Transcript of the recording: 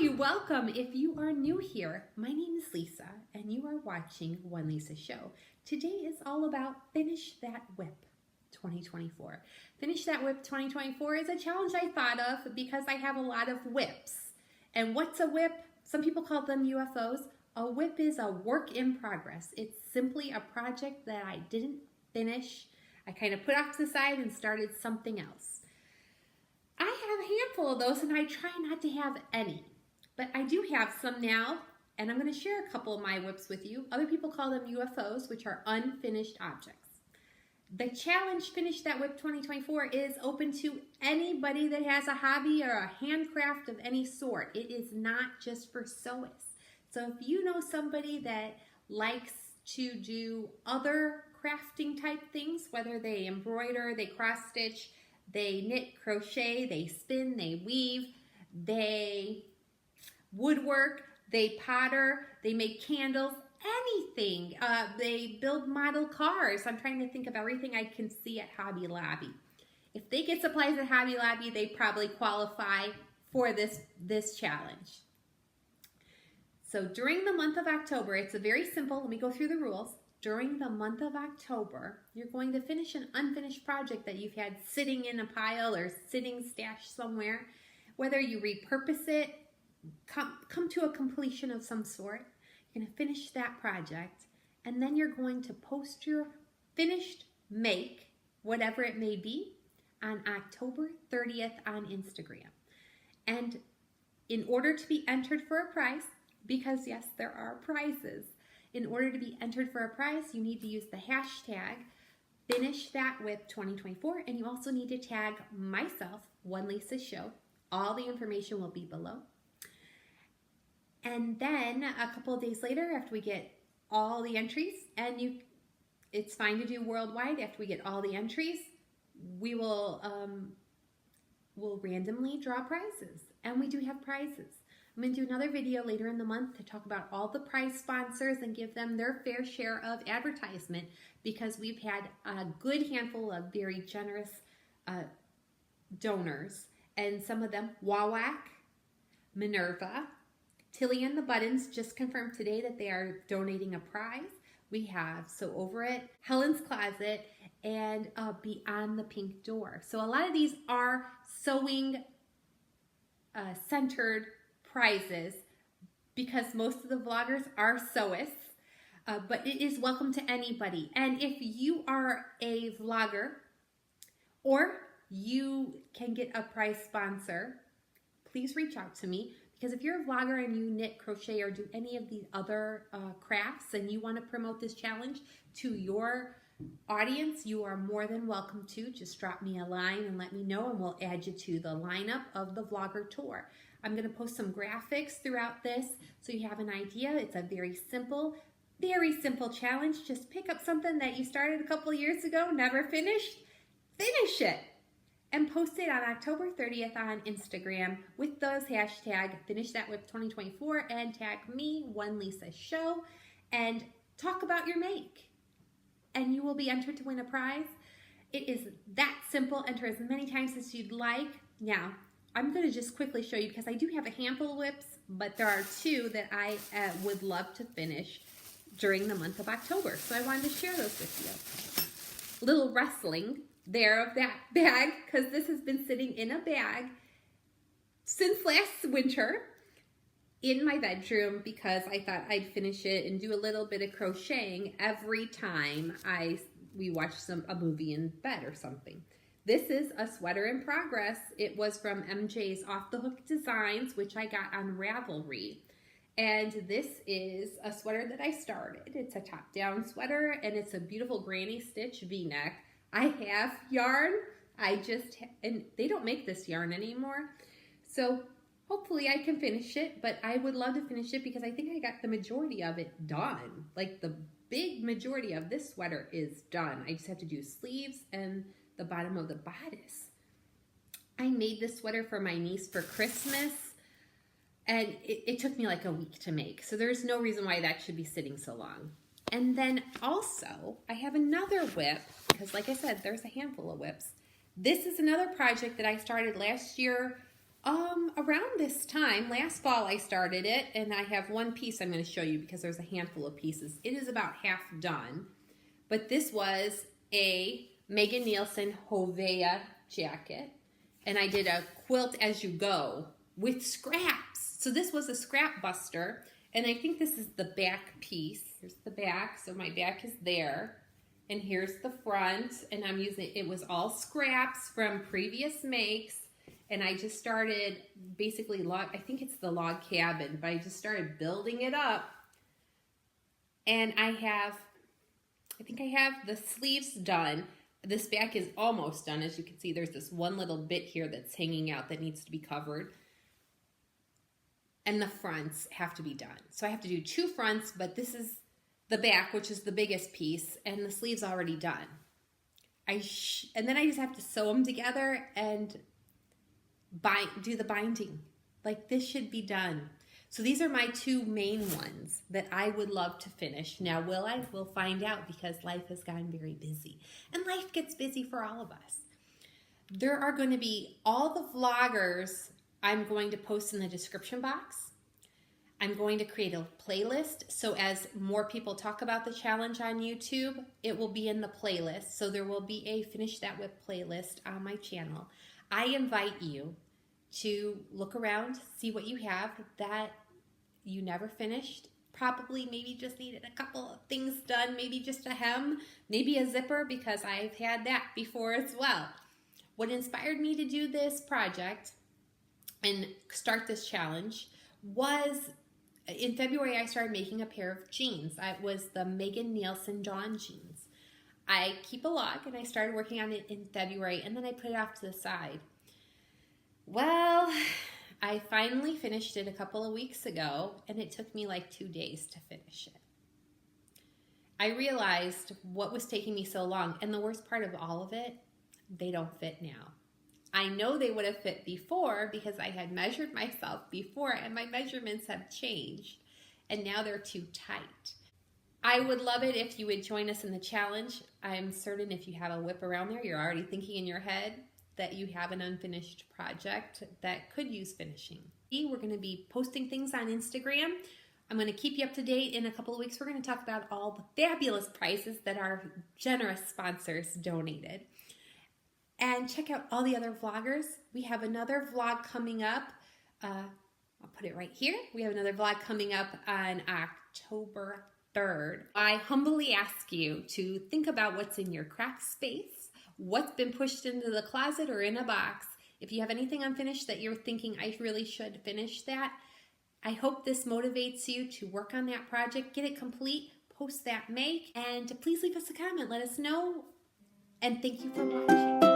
Hi, welcome. If you are new here, my name is Lisa and you are watching One Lisa Show. Today is all about Finish That WIP 2024. Finish That WIP 2024 is a challenge I thought of because I have a lot of WIPs. And what's a WIP? Some people call them UFOs. A WIP is a work in progress. It's simply a project that I didn't finish. I kind of put off to the side and started something else. I have a handful of those and I try not to have any, but I do have some now and I'm going to share a couple of my WIPs with you. Other people call them UFOs, which are unfinished objects. The challenge Finish That WIP 2024 is open to anybody that has a hobby or a handcraft of any sort. It is not just for sewists. So if you know somebody that likes to do other crafting type things, whether they embroider, they cross stitch, they knit, crochet, they spin, they weave, they woodwork, they potter, they make candles, anything. They build model cars. I'm trying to think of everything I can see at Hobby Lobby. If they get supplies at Hobby Lobby, they probably qualify for this challenge. So during the month of October, it's a very simple, let me go through the rules. During the month of October, you're going to finish an unfinished project that you've had sitting in a pile or sitting stashed somewhere. Whether you repurpose it, come to a completion of some sort, you're going to finish that project, and then you're going to post your finished make, whatever it may be, on October 30th on Instagram. And in order to be entered for a prize, because yes, there are prizes, in order to be entered for a prize, you need to use the hashtag FinishThatWIP2024, and you also need to tag myself, One Lisa Show. All the information will be below. And then a couple of days later, after we get all the entries, and it's fine to do worldwide, after we get all the entries, we will we'll randomly draw prizes. And we do have prizes. I'm going to do another video later in the month to talk about all the prize sponsors and give them their fair share of advertisement, because we've had a good handful of very generous donors, and some of them, Wawak, Minerva, Tilly and the Buttons just confirmed today that they are donating a prize. We have over at Helen's Closet and Beyond the Pink Door. So a lot of these are sewing centered prizes because most of the vloggers are sewists, but it is welcome to anybody. And if you are a vlogger or you can get a prize sponsor, please reach out to me, because if you're a vlogger and you knit, crochet, or do any of the other crafts and you want to promote this challenge to your audience, you are more than welcome to. Just drop me a line and let me know, and we'll add you to the lineup of the vlogger tour. I'm going to post some graphics throughout this so you have an idea. It's a very simple challenge. Just pick up something that you started a couple years ago, never finished, finish it, and post it on October 30th on Instagram with those hashtag FinishThatWIP2024 and tag me, One Lisa Show, and talk about your make. And you will be entered to win a prize. It is that simple. Enter as many times as you'd like. Now, I'm going to just quickly show you, because I do have a handful of WIPs, but there are two that I would love to finish during the month of October. So I wanted to share those with you. Little rustling there of that bag, because this has been sitting in a bag since last winter in my bedroom, because I thought I'd finish it and do a little bit of crocheting every time we watch a movie in bed or something. This is a sweater in progress. It was from MJ's Off the Hook Designs, which I got on Ravelry. And this is a sweater that I started. It's a top-down sweater, and it's a beautiful granny stitch V-neck. I have yarn. And they don't make this yarn anymore. So hopefully I can finish it, but I would love to finish it because I think I got the majority of it done. Like the big majority of this sweater is done. I just have to do sleeves and the bottom of the bodice. I made this sweater for my niece for Christmas, and it took me like a week to make. So there's no reason why that should be sitting so long. And then also, I have another WIP, because like I said, there's a handful of WIPs. This is another project that I started last year Around this time, last fall I started it, and I have one piece I'm going to show you because there's a handful of pieces. It is about half done, but this was a Megan Nielsen Hovea jacket, and I did a quilt as you go with scraps. So this was a scrap buster, and I think this is the back piece. Here's the back, so my back is there, and here's the front, and I'm using, it was all scraps from previous makes. And I just started basically I think it's the log cabin, but I just started building it up. And I think I have the sleeves done. This back is almost done. As you can see, there's this one little bit here that's hanging out that needs to be covered. And the fronts have to be done. So I have to do 2 fronts, but this is the back, which is the biggest piece, and the sleeve's already done. And then I just have to sew them together and do the binding. Like, this should be done. So these are my 2 main ones that I would love to finish. Now, will I? We'll find out, because life has gotten very busy, and life gets busy for all of us. There are going to be all the vloggers I'm going to post in the description box. I'm going to create a playlist, so as more people talk about the challenge on YouTube, it will be in the playlist. So there will be a Finish That WIP playlist on my channel. I invite you to look around, see what you have that you never finished. Probably maybe just needed a couple of things done, maybe just a hem, maybe a zipper, because I've had that before as well. What inspired me to do this project and start this challenge was in February I started making a pair of jeans. It was the Megan Nielsen Dawn jeans. I keep a log, and I started working on it in February, and then I put it off to the side. Well, I finally finished it a couple of weeks ago, and it took me like 2 days to finish it. I realized what was taking me so long, and the worst part of all of it, they don't fit now. I know they would have fit before because I had measured myself before, and my measurements have changed, and now they're too tight. I would love it if you would join us in the challenge. I'm certain if you have a WIP around there, you're already thinking in your head that you have an unfinished project that could use finishing. We're going to be posting things on Instagram. I'm going to keep you up to date. In a couple of weeks, we're going to talk about all the fabulous prizes that our generous sponsors donated. And check out all the other vloggers. We have another vlog coming up. I'll put it right here. We have another vlog coming up on October 3rd. I humbly ask you to think about what's in your craft space, what's been pushed into the closet or in a box. If you have anything unfinished that you're thinking, I really should finish that, I hope this motivates you to work on that project, get it complete, post that make, and please leave us a comment. Let us know, and thank you for watching.